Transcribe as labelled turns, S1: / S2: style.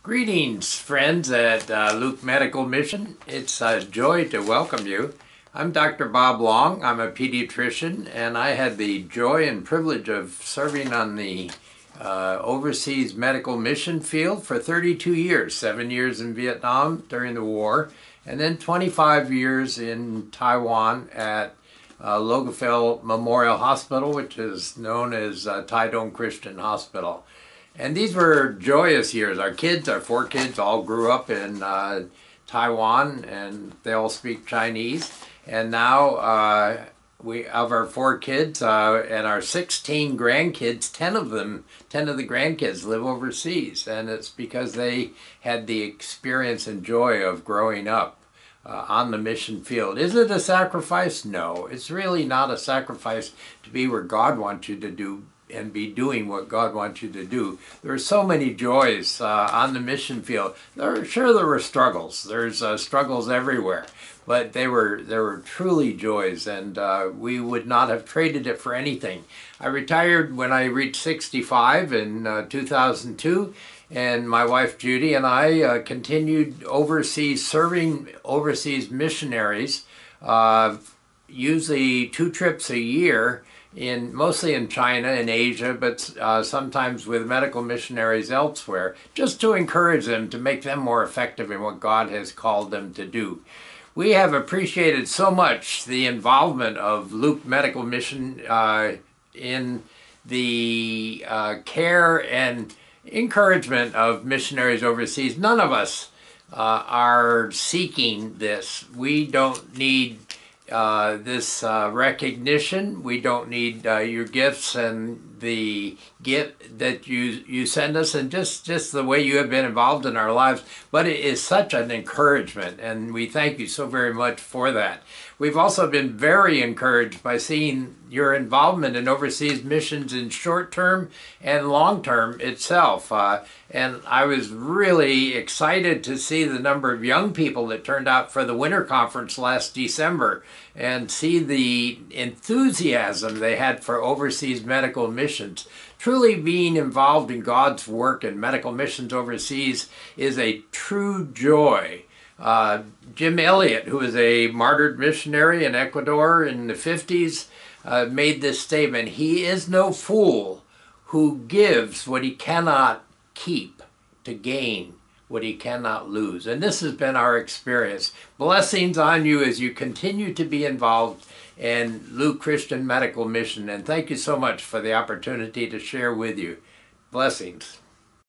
S1: Greetings, friends at Luke Medical Mission. It's a joy to welcome you. I'm Dr. Bob Long. I'm a pediatrician, and I had the joy and privilege of serving on the overseas medical mission field for 32 years, 7 years in Vietnam during the war, and then 25 years in Taiwan at Logofel Memorial Hospital, which is known as Taidong Christian Hospital. And these were joyous years. Our four kids all grew up in Taiwan, and they all speak Chinese. And now of our four kids and our 16 grandkids, 10 of the grandkids live overseas. And it's because they had the experience and joy of growing up on the mission field. Is it a sacrifice? No, it's really not a sacrifice to be where God wants you to do and be doing what God wants you to do. There are so many joys on the mission field. There were struggles. There's struggles everywhere, but they were truly joys, and we would not have traded it for anything. I retired when I reached 65 in 2002, and my wife Judy and I continued overseas, serving overseas missionaries, usually 2 trips a year, mostly in China and Asia, but sometimes with medical missionaries elsewhere, just to encourage them, to make them more effective in what God has called them to do. We have appreciated so much the involvement of Luke Medical Mission in the care and encouragement of missionaries overseas. None of us are seeking this. We don't need this recognition. We don't need your gifts and the gift that you send us, and just the way you have been involved in our lives. But it is such an encouragement, and we thank you so very much for that. We've also been very encouraged by seeing your involvement in overseas missions in short-term and long-term itself. And I was really excited to see the number of young people that turned out for the winter conference last December, and see the enthusiasm they had for overseas medical missions. Truly being involved in God's work and medical missions overseas is a true joy. Jim Elliot, who was a martyred missionary in Ecuador in the 50s, made this statement: "He is no fool who gives what he cannot keep to gain what he cannot lose." And this has been our experience. Blessings on you as you continue to be involved in Luke Christian Medical Mission. And thank you so much for the opportunity to share with you. Blessings.